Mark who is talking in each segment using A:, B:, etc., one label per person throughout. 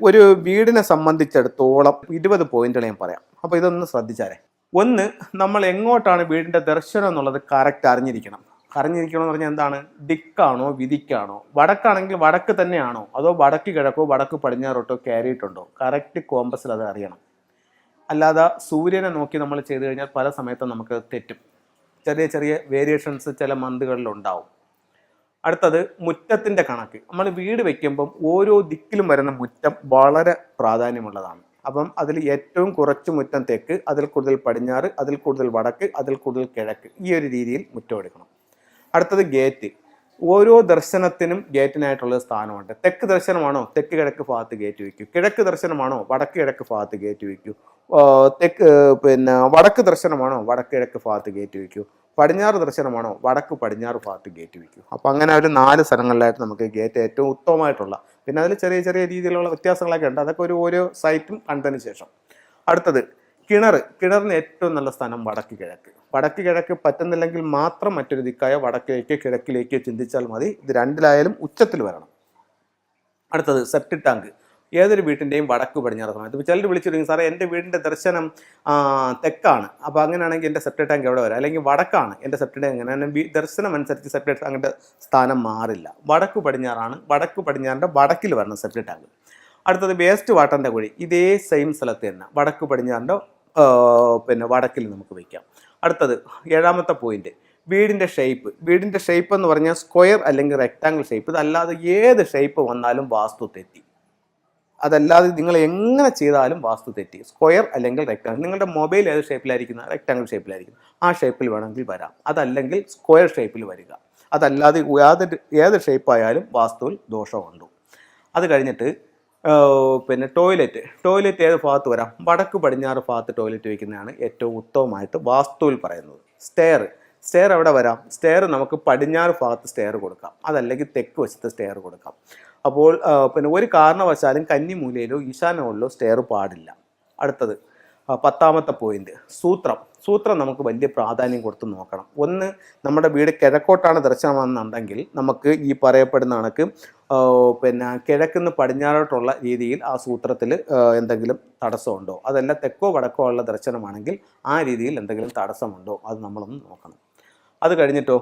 A: ഒരു വീടിനെ സംബന്ധിച്ചിടത്തോളം 20 പോയിന്റുകൾ ഞാൻ പറയാം. അപ്പോൾ ഇതൊന്ന് ശ്രദ്ധിച്ചാലേ. ഒന്ന്, നമ്മൾ എങ്ങോട്ടാണ് വീടിൻ്റെ ദർശനം എന്നുള്ളത് കറക്റ്റ് അറിഞ്ഞിരിക്കണം. എന്ന് പറഞ്ഞാൽ എന്താണ്? ദിക്കാണോ വിധിക്കാണോ? വടക്കാണെങ്കിൽ വടക്ക് തന്നെയാണോ, അതോ വടക്ക് കിഴക്കോ വടക്ക് പടിഞ്ഞാറോട്ടോ കയറിയിട്ടുണ്ടോ? കറക്റ്റ് കോമ്പസിൽ അത് അറിയണം. അല്ലാതെ സൂര്യനെ നോക്കി നമ്മൾ ചെയ്തു കഴിഞ്ഞാൽ പല സമയത്തും നമുക്ക് തെറ്റും. ചെറിയ ചെറിയ വേരിയേഷൻസ് ചില മന്തുകളിലുണ്ടാവും. അടുത്തത് മുറ്റത്തിൻ്റെ കണക്ക്. നമ്മൾ വീട് വയ്ക്കുമ്പം ഓരോ ദിക്കിലും വരുന്ന മുറ്റം വളരെ പ്രാധാന്യമുള്ളതാണ്. അപ്പം അതിൽ ഏറ്റവും കുറച്ച് മുറ്റം തെക്ക്, അതിൽ കൂടുതൽ പടിഞ്ഞാറ്, അതിൽ കൂടുതൽ വടക്ക്, അതിൽ കൂടുതൽ കിഴക്ക്, ഈ ഒരു രീതിയിൽ മുറ്റം എടുക്കണം. അടുത്തത് ഗേറ്റ്. ഓരോ ദർശനത്തിനും ഗേറ്റിനായിട്ടുള്ള സ്ഥാനമുണ്ട്. തെക്ക് ദർശനമാണോ തെക്ക് കിഴക്ക് ഭാഗത്ത് ഗേറ്റ് വയ്ക്കൂ. കിഴക്ക് ദർശനമാണോ വടക്ക് കിഴക്ക് ഭാഗത്ത് ഗേറ്റ് വയ്ക്കൂ. വടക്ക് ദർശനമാണോ വടക്ക് കിഴക്ക് ഭാഗത്ത് ഗേറ്റ് വയ്ക്കൂ. പടിഞ്ഞാറ് ദർശനമാണോ വടക്ക് പടിഞ്ഞാറ് ഭാഗത്ത് ഗേറ്റ് വയ്ക്കൂ. അപ്പോൾ അങ്ങനെ ഒരു 4 സ്ഥലങ്ങളിലായിട്ട് നമുക്ക് ഗേറ്റ് ഏറ്റവും ഉത്തമമായിട്ടുള്ള, പിന്നെ അതിൽ ചെറിയ ചെറിയ രീതിയിലുള്ള വ്യത്യാസങ്ങളൊക്കെ ഉണ്ട്. അതൊക്കെ ഓരോ സൈറ്റും കണ്ടതിന് ശേഷം. അടുത്തത് കിണറിന് ഏറ്റവും നല്ല സ്ഥാനം വടക്ക് കിഴക്ക്. വടക്ക് കിഴക്ക് പറ്റുന്നില്ലെങ്കിൽ മാത്രം മറ്റൊരു ദിക്കായ വടക്കിലേക്ക് കിഴക്കിലേക്ക് ചിന്തിച്ചാൽ മതി. ഇത് രണ്ടിലായാലും ഉച്ചത്തിൽ വരണം. അടുത്തത് സെപ്റ്റിക് ടാങ്ക്. ഏതൊരു വീട്ടിൻ്റെയും വടക്ക് പടിഞ്ഞാറ് സമയത്ത്. ഇപ്പോൾ ചിലർ വിളിച്ചിരിക്കും, സാറേ എൻ്റെ വീടിൻ്റെ ദർശനം തെക്കാണ്, അപ്പോൾ അങ്ങനെയാണെങ്കിൽ എൻ്റെ സെപ്റ്റിക് ടാങ്ക് എവിടെ വരാം? അല്ലെങ്കിൽ വടക്കാണ് എൻ്റെ സെപ്റ്റിക് ടാങ്ക്. അങ്ങനെ ദർശനം അനുസരിച്ച് സെപ്റ്റിക് ടാങ്കിൻ്റെ സ്ഥാനം മാറില്ല. വടക്ക് പടിഞ്ഞാറാണ്, വടക്ക് പടിഞ്ഞാറിൻ്റെ വടക്കിൽ വരണം സെപ്റ്റിക് ടാങ്ക്. അടുത്തത് വേസ്റ്റ് വാട്ടറിൻ്റെ കുഴി. ഇതേ സെയിം സ്ഥലത്ത് തന്നെ വടക്ക് പടിഞ്ഞാറിൻ്റെ വടക്കിൽ നമുക്ക് വയ്ക്കാം. അടുത്തത് 7ാമത്തെ പോയിന്റ്, വീടിൻ്റെ ഷേപ്പ്. വീടിൻ്റെ ഷേപ്പ് എന്ന് പറഞ്ഞാൽ സ്ക്വയർ അല്ലെങ്കിൽ റെക്ടാങ്കിൾ ഷേപ്പ്. ഇതല്ലാതെ ഏത് ഷേപ്പ് വന്നാലും വാസ്തു തെറ്റി. അതല്ലാതെ നിങ്ങൾ എങ്ങനെ ചെയ്താലും വാസ്തു തെറ്റി. സ്ക്വയർ അല്ലെങ്കിൽ റെക്ടാങ്കിൾ. നിങ്ങളുടെ മൊബൈൽ ഏത് ഷേപ്പിലായിരിക്കുന്ന? റെക്ടാങ്കിൾ ഷേപ്പിലായിരിക്കും. ആ ഷേപ്പിൽ വേണമെങ്കിൽ വരാം. അതല്ലെങ്കിൽ സ്ക്വയർ ഷേപ്പിൽ വരിക. അതല്ലാതെ ഏത് ഷേപ്പായാലും വാസ്തുവിൽ ദോഷമുണ്ട്. അത് കഴിഞ്ഞിട്ട് ടോയ്ലറ്റ് ഏത് ഭാഗത്ത് വരാം? വടക്ക് പടിഞ്ഞാറ് ഭാഗത്ത് ടോയ്ലറ്റ് വയ്ക്കുന്നതാണ് ഏറ്റവും ഉത്തമമായിട്ട് വാസ്തുവിൽ പറയുന്നത്. സ്റ്റെയർ എവിടെ വരാം? സ്റ്റെയർ നമുക്ക് പടിഞ്ഞാറ് ഭാഗത്ത് സ്റ്റെയർ കൊടുക്കാം, അതല്ലെങ്കിൽ തെക്ക് വശത്ത് സ്റ്റെയർ കൊടുക്കാം. അപ്പോൾ ഒരു കാരണവശാലും കന്നിമൂലയിലോ ഈശാനമുള്ളോ സ്റ്റെയർ പാടില്ല. അടുത്തത് 10ാമത്തെ പോയിന്റ്, സൂത്രം നമുക്ക് വലിയ പ്രാധാന്യം കൊടുത്ത് നോക്കണം. ഒന്ന്, നമ്മുടെ വീട് കിഴക്കോട്ടാണ് ദർശനമെന്നുണ്ടെങ്കിൽ നമുക്ക് ഈ പറയപ്പെടുന്ന കണക്ക് കിഴക്കുന്ന് പടിഞ്ഞാറോട്ടുള്ള രീതിയിൽ ആ സൂത്രത്തിൽ എന്തെങ്കിലും തടസ്സമുണ്ടോ? അതല്ല തെക്കോ വടക്കോ ഉള്ള ദർശനമാണെങ്കിൽ ആ രീതിയിൽ എന്തെങ്കിലും തടസ്സമുണ്ടോ? അത് നമ്മളൊന്ന് നോക്കണം. അത് കഴിഞ്ഞിട്ടോ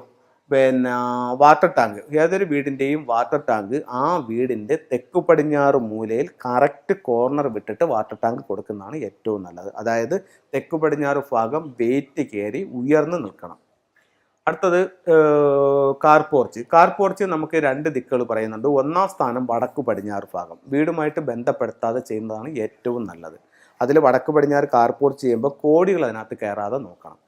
A: വാട്ടർ ടാങ്ക്. ഏതൊരു വീടിൻ്റെയും വാട്ടർ ടാങ്ക് ആ വീടിൻ്റെ തെക്ക് പടിഞ്ഞാറ് മൂലയിൽ കറക്റ്റ് കോർണർ വിട്ടിട്ട് വാട്ടർ ടാങ്ക് കൊടുക്കുന്നതാണ് ഏറ്റവും നല്ലത്. അതായത് തെക്ക് പടിഞ്ഞാറ് ഭാഗം വെയിറ്റ് കയറി ഉയർന്നു നിൽക്കണം. അടുത്തത് കാർ പോർച്ച് നമുക്ക് 2 ദിക്കുകൾ പറയുന്നുണ്ട്. 1ാം സ്ഥാനം വടക്ക് പടിഞ്ഞാറ് ഭാഗം. വീടുമായിട്ട് ബന്ധപ്പെടുത്താതെ ചെയ്യുന്നതാണ് ഏറ്റവും നല്ലത്. അതിൽ വടക്ക് പടിഞ്ഞാറ് കാർ പോർച്ച് ചെയ്യുമ്പോൾ കോടികൾ അതിനകത്ത് കയറാതെ നോക്കണം.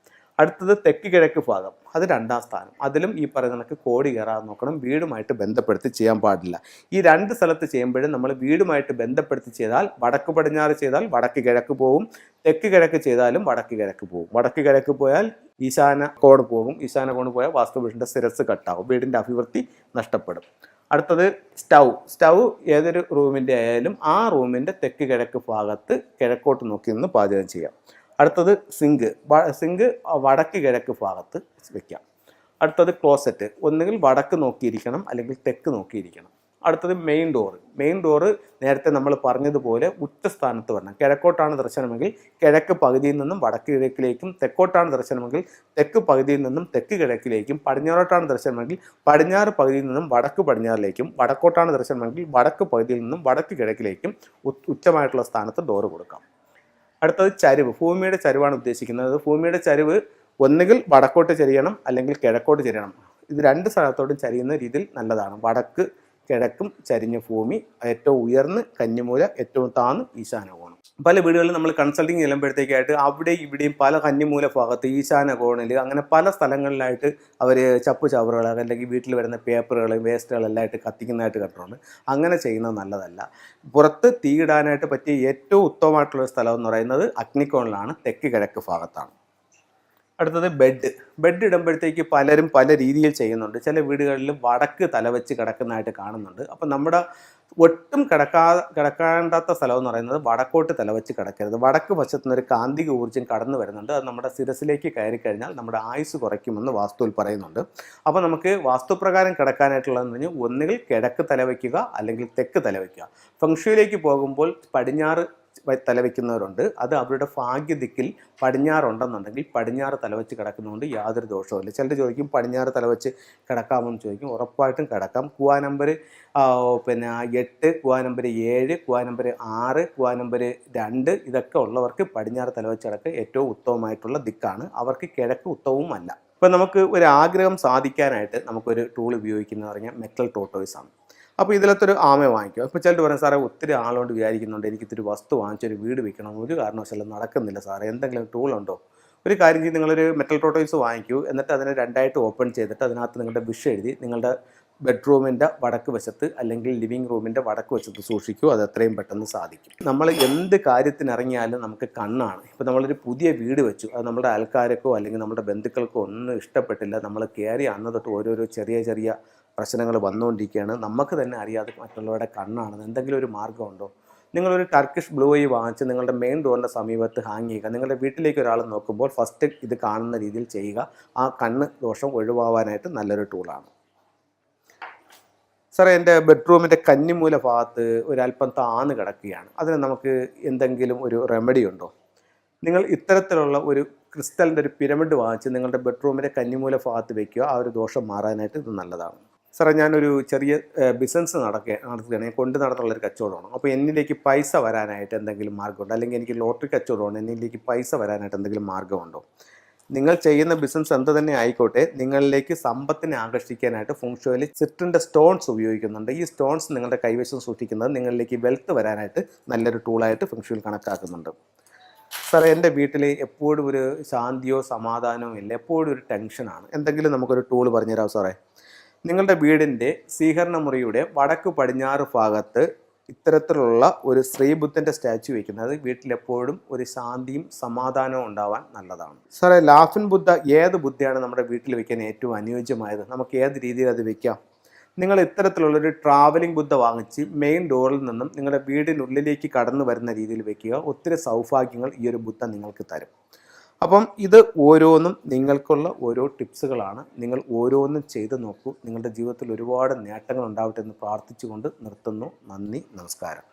A: അടുത്തത് തെക്ക് കിഴക്ക് ഭാഗം. അത് 2ാം സ്ഥാനം. അതിലും ഈ പറയുന്ന കണക്ക് കോടി കയറാതെ നോക്കണം. വീടുമായിട്ട് ബന്ധപ്പെടുത്തി ചെയ്യാൻ പാടില്ല. ഈ 2 സ്ഥലത്ത് ചെയ്യുമ്പോഴും നമ്മൾ വീടുമായിട്ട് ബന്ധപ്പെടുത്തി ചെയ്താൽ വടക്ക് പടിഞ്ഞാറ് ചെയ്താൽ വടക്ക് കിഴക്ക് പോകും, തെക്ക് കിഴക്ക് ചെയ്താലും വടക്ക് കിഴക്ക് പോകും. വടക്ക് കിഴക്ക് പോയാൽ ഈശാന കോണ് പോകും. ഈശാന കോണ് പോയാൽ വാസ്തുവിൻ്റെ ശിരസ് കട്ടാവും, വീടിൻ്റെ അഭിവൃദ്ധി നഷ്ടപ്പെടും. അടുത്തത് സ്റ്റൗ ഏതൊരു റൂമിൻ്റെ ആയാലും ആ റൂമിൻ്റെ തെക്ക് കിഴക്ക് ഭാഗത്ത് കിഴക്കോട്ട് നോക്കി നിന്ന് പാചകം ചെയ്യാം. അടുത്തത് സിങ്ക് വടക്ക് കിഴക്ക് ഭാഗത്ത് വയ്ക്കാം. അടുത്തത് ക്ലോസറ്റ് ഒന്നുകിൽ വടക്ക് നോക്കിയിരിക്കണം അല്ലെങ്കിൽ തെക്ക് നോക്കിയിരിക്കണം. അടുത്തത് മെയിൻ ഡോറ് നേരത്തെ നമ്മൾ പറഞ്ഞതുപോലെ ഉച്ചസ്ഥാനത്ത് വരണം. കിഴക്കോട്ടാണ് ദർശനമെങ്കിൽ കിഴക്ക് പകുതിയിൽ നിന്നും വടക്ക് കിഴക്കിലേക്കും, തെക്കോട്ടാണ് ദർശനമെങ്കിൽ തെക്ക് പകുതിയിൽ നിന്നും തെക്ക് കിഴക്കിലേക്കും, പടിഞ്ഞാറോട്ടാണ് ദർശനമെങ്കിൽ പടിഞ്ഞാറ് പകുതിയിൽ നിന്നും വടക്ക് പടിഞ്ഞാറിലേക്കും, വടക്കോട്ടാണ് ദർശനമെങ്കിൽ വടക്ക് പകുതിയിൽ നിന്നും വടക്ക് കിഴക്കിലേക്കും ഉച്ചമായിട്ടുള്ള സ്ഥാനത്ത് ഡോറ് കൊടുക്കാം. അടുത്തത് ചരിവ്. ഭൂമിയുടെ ചരിവാണ് ഉദ്ദേശിക്കുന്നത്. ഭൂമിയുടെ ചരിവ് ഒന്നുകിൽ വടക്കോട്ട് ചരിയണം അല്ലെങ്കിൽ കിഴക്കോട്ട് ചരിയണം. ഇത് 2 സ്ഥലത്തോട്ടും ചരിയുന്ന രീതിയിൽ നല്ലതാണ്. വടക്ക് കിഴക്കും ചരിഞ്ഞ ഭൂമി, ഏറ്റവും ഉയർന്ന് കന്നിമൂല, ഏറ്റവും താന്ന് ഈശാന കോണം. പല വീടുകളിൽ നമ്മൾ കൺസൾട്ടിങ് ചെല്ലുമ്പോഴത്തേക്കായിട്ട് അവിടെ ഇവിടെയും പല കന്നിമൂല ഭാഗത്ത് ഈശാന കോണിൽ അങ്ങനെ പല സ്ഥലങ്ങളിലായിട്ട് അവർ ചവറുകൾ അല്ലെങ്കിൽ വീട്ടിൽ വരുന്ന പേപ്പറുകൾ വേസ്റ്റുകളെല്ലാം ആയിട്ട് കത്തിക്കുന്നതായിട്ട് കണ്ടിട്ടുണ്ട്. അങ്ങനെ ചെയ്യുന്നത് നല്ലതല്ല. പുറത്ത് തീയിടാനായിട്ട് പറ്റിയ ഏറ്റവും ഉത്തമമായിട്ടുള്ള സ്ഥലം എന്ന് പറയുന്നത് അഗ്നിക്കോണിലാണ്, തെക്ക് കിഴക്ക് ഭാഗത്താണ്. അടുത്തത് ബെഡ് ഇടുമ്പോഴത്തേക്ക് പലരും പല രീതിയിൽ ചെയ്യുന്നുണ്ട്. ചില വീടുകളിൽ വടക്ക് തലവെച്ച് കിടക്കുന്നതായിട്ട് കാണുന്നുണ്ട്. അപ്പം നമ്മുടെ ഒട്ടും കിടക്കാണ്ടാത്ത സ്ഥലം എന്ന് പറയുന്നത് വടക്കോട്ട് തലവെച്ച് കിടക്കരുത്. വടക്ക് വശത്തു നിന്നൊരു കാന്തിക ഊർജ്ജം കടന്നു വരുന്നുണ്ട്. അത് നമ്മുടെ ശിരസിലേക്ക് കയറി കഴിഞ്ഞാൽ നമ്മുടെ ആയുസ് കുറയ്ക്കുമെന്ന് വാസ്തുവിൽ പറയുന്നുണ്ട്. അപ്പോൾ നമുക്ക് വാസ്തുപ്രകാരം കിടക്കാനായിട്ടുള്ളതെന്ന് പറഞ്ഞാൽ ഒന്നുകിൽ കിഴക്ക് തലവയ്ക്കുക അല്ലെങ്കിൽ തെക്ക് തലവയ്ക്കുക. ഫെങ്ഷുയിലേക്ക് പോകുമ്പോൾ പടിഞ്ഞാറ് തലവെക്കുന്നവരുണ്ട്. അത് അവരുടെ ഭാഗ്യദിക്കിൽ പടിഞ്ഞാറുണ്ടെന്നുണ്ടെങ്കിൽ പടിഞ്ഞാറ് തലവെച്ച് കിടക്കുന്നതുകൊണ്ട് യാതൊരു ദോഷവുമില്ല. ചിലർ ചോദിക്കും പടിഞ്ഞാറ് തലവെച്ച് കിടക്കാമെന്ന് ചോദിക്കും. ഉറപ്പായിട്ടും കിടക്കാം. കുവാ നമ്പർ 8, കുവാ നമ്പർ 7, കുവാ നമ്പർ 6, കുവാ നമ്പർ 2 ഇതൊക്കെ ഉള്ളവർക്ക് പടിഞ്ഞാറ് തലവെച്ച് കിടക്കുക ഏറ്റവും ഉത്തമമായിട്ടുള്ള ദിക്കാണ്. അവർക്ക് കിഴക്ക് ഉത്തമവുമല്ല. ഇപ്പം നമുക്ക് ഒരു ആഗ്രഹം സാധിക്കാനായിട്ട് നമുക്കൊരു ടൂൾ ഉപയോഗിക്കുന്നത് പറഞ്ഞാൽ മെറ്റൽ ടോട്ടോയ്സ് ആണ്. അപ്പോൾ ഇതിലത്തെ ഒരു ആമയെ വാങ്ങിക്കുക. ഇപ്പോൾ ചിലർ പറയും സാറേ ഒത്തിരി ആളുകൊണ്ട് വിചാരിക്കുന്നുണ്ട് എനിക്കിത്തിരി വസ്തു വാങ്ങിച്ചൊരു വീട് വെക്കണം, ഒരു കാരണവശാലും നടക്കുന്നില്ല സാറേ, എന്തെങ്കിലും ടൂളുണ്ടോ? ഒരു കാര്യം ചെയ്ത് നിങ്ങളൊരു മെറ്റൽ ടോട്ടോയ്സ് വാങ്ങിക്കൂ. എന്നിട്ട് അതിനെ രണ്ടായിട്ട് ഓപ്പൺ ചെയ്തിട്ട് അതിനകത്ത് നിങ്ങളുടെ വിഷ് എഴുതി നിങ്ങളുടെ ബെഡ്റൂമിൻ്റെ വടക്ക് വശത്ത് അല്ലെങ്കിൽ ലിവിങ് റൂമിൻ്റെ വടക്ക് വശത്ത് സൂക്ഷിക്കൂ. അത് എത്രയും പെട്ടെന്ന് സാധിക്കും. നമ്മൾ എന്ത് കാര്യത്തിനിറങ്ങിയാലും നമുക്ക് കണ്ണാണ്. ഇപ്പോൾ നമ്മളൊരു പുതിയ വീട് വെച്ചു, അത് നമ്മുടെ ആൾക്കാർക്കോ അല്ലെങ്കിൽ നമ്മുടെ ബന്ധുക്കൾക്കോ ഒന്നും ഇഷ്ടപ്പെട്ടില്ല. നമ്മൾ കയറി അന്ന് തൊട്ട് ഓരോരോ ചെറിയ ചെറിയ പ്രശ്നങ്ങൾ വന്നുകൊണ്ടിരിക്കുകയാണ്. നമുക്ക് തന്നെ അറിയാതെ മറ്റുള്ളവരുടെ കണ്ണാണെന്ന്. എന്തെങ്കിലും ഒരു മാർഗ്ഗമുണ്ടോ? നിങ്ങളൊരു ടർക്കിഷ് ബ്ലൂ ഐ വാങ്ങിച്ച് നിങ്ങളുടെ മെയിൻ ഡോറിൻ്റെ സമീപത്ത് ഹാങ് ചെയ്യുക. നിങ്ങളുടെ വീട്ടിലേക്ക് ഒരാൾ നോക്കുമ്പോൾ ഫസ്റ്റ് ഇത് കാണുന്ന രീതിയിൽ ചെയ്യുക. ആ കണ്ണ് ദോഷം ഒഴിവാവാനായിട്ട് നല്ലൊരു ടൂളാണ്. സാറേ എൻ്റെ ബെഡ്റൂമിൻ്റെ കന്നിമൂല ഭാഗത്ത് ഒരല്പം താന്ന് കിടക്കുകയാണ്, അതിന് നമുക്ക് എന്തെങ്കിലും ഒരു റെമഡി ഉണ്ടോ? നിങ്ങൾ ഇത്തരത്തിലുള്ള ഒരു ക്രിസ്റ്റലിൻ്റെ ഒരു പിരമിഡ് വാങ്ങിച്ച് നിങ്ങളുടെ ബെഡ്റൂമിൻ്റെ കന്നിമൂല ഭാഗത്ത് വയ്ക്കുക. ആ ഒരു ദോഷം മാറാനായിട്ട് ഇത് നല്ലതാണ്. സാറേ ഞാനൊരു ചെറിയ ബിസിനസ് നടത്തുകയാണ്, ഞാൻ കൊണ്ട് നടത്തുള്ളൊരു കച്ചവടമാണ്. അപ്പോൾ എന്നിലേക്ക് പൈസ വരാനായിട്ട് എന്തെങ്കിലും മാർഗ്ഗമുണ്ടോ? അല്ലെങ്കിൽ എനിക്ക് ലോട്ടറി കച്ചവടമാണ്, എന്നിലേക്ക് പൈസ വരാനായിട്ട് എന്തെങ്കിലും മാർഗ്ഗമുണ്ടോ? നിങ്ങൾ ചെയ്യുന്ന ബിസിനസ് എന്ത് തന്നെ ആയിക്കോട്ടെ, നിങ്ങളിലേക്ക് സമ്പത്തിനെ ആകർഷിക്കാനായിട്ട് ഫെങ്ഷുയിൽ സിട്രിൻ്റെ സ്റ്റോൺസ് ഉപയോഗിക്കുന്നുണ്ട്. ഈ സ്റ്റോൺസ് നിങ്ങളുടെ കൈവശം സൂക്ഷിക്കുന്നത് നിങ്ങളിലേക്ക് വെൽത്ത് വരാനായിട്ട് നല്ലൊരു ടൂളായിട്ട് ഫെങ്ഷുയിൽ കണക്കാക്കുന്നുണ്ട്. സാറേ എൻ്റെ വീട്ടിൽ എപ്പോഴും ഒരു ശാന്തിയോ സമാധാനമോ ഇല്ല, എപ്പോഴും ഒരു ടെൻഷനാണ്. എന്തെങ്കിലും നമുക്കൊരു ടൂൾ പറഞ്ഞുതരാമോ സാറേ? നിങ്ങളുടെ വീടിൻ്റെ സ്വീകരണ മുറിയുടെ വടക്ക് പടിഞ്ഞാറ് ഭാഗത്ത് ഇത്തരത്തിലുള്ള ഒരു ശ്രീബുദ്ധൻ്റെ സ്റ്റാച്ചു വയ്ക്കുന്നത് വീട്ടിലെപ്പോഴും ഒരു ശാന്തിയും സമാധാനവും ഉണ്ടാവാൻ നല്ലതാണ്. സാറേ ലാഫിൻ ബുദ്ധ ഏത് ബുദ്ധയാണ് നമ്മുടെ വീട്ടിൽ വയ്ക്കാൻ ഏറ്റവും അനുയോജ്യമായത്? നമുക്ക് ഏത് രീതിയിൽ അത് വയ്ക്കാം? നിങ്ങൾ ഇത്തരത്തിലുള്ളൊരു ട്രാവലിംഗ് ബുദ്ധ വാങ്ങിച്ച് മെയിൻ ഡോറിൽ നിന്നും നിങ്ങളുടെ വീടിനുള്ളിലേക്ക് കടന്നു വരുന്ന രീതിയിൽ വയ്ക്കുക. ഒത്തിരി സൗഭാഗ്യങ്ങൾ ഈ ഒരു ബുദ്ധ നിങ്ങൾക്ക് തരും. അപ്പം ഇത് ഓരോന്നും നിങ്ങൾക്കുള്ള ഓരോ ടിപ്സുകളാണ്. നിങ്ങൾ ഓരോന്നും ചെയ്ത് നോക്കൂ. നിങ്ങളുടെ ജീവിതത്തിൽ ഒരുപാട് നേട്ടങ്ങൾ ഉണ്ടാവട്ടെ എന്ന് പ്രാർത്ഥിച്ചുകൊണ്ട് നിർത്തുന്നു. നന്ദി, നമസ്കാരം.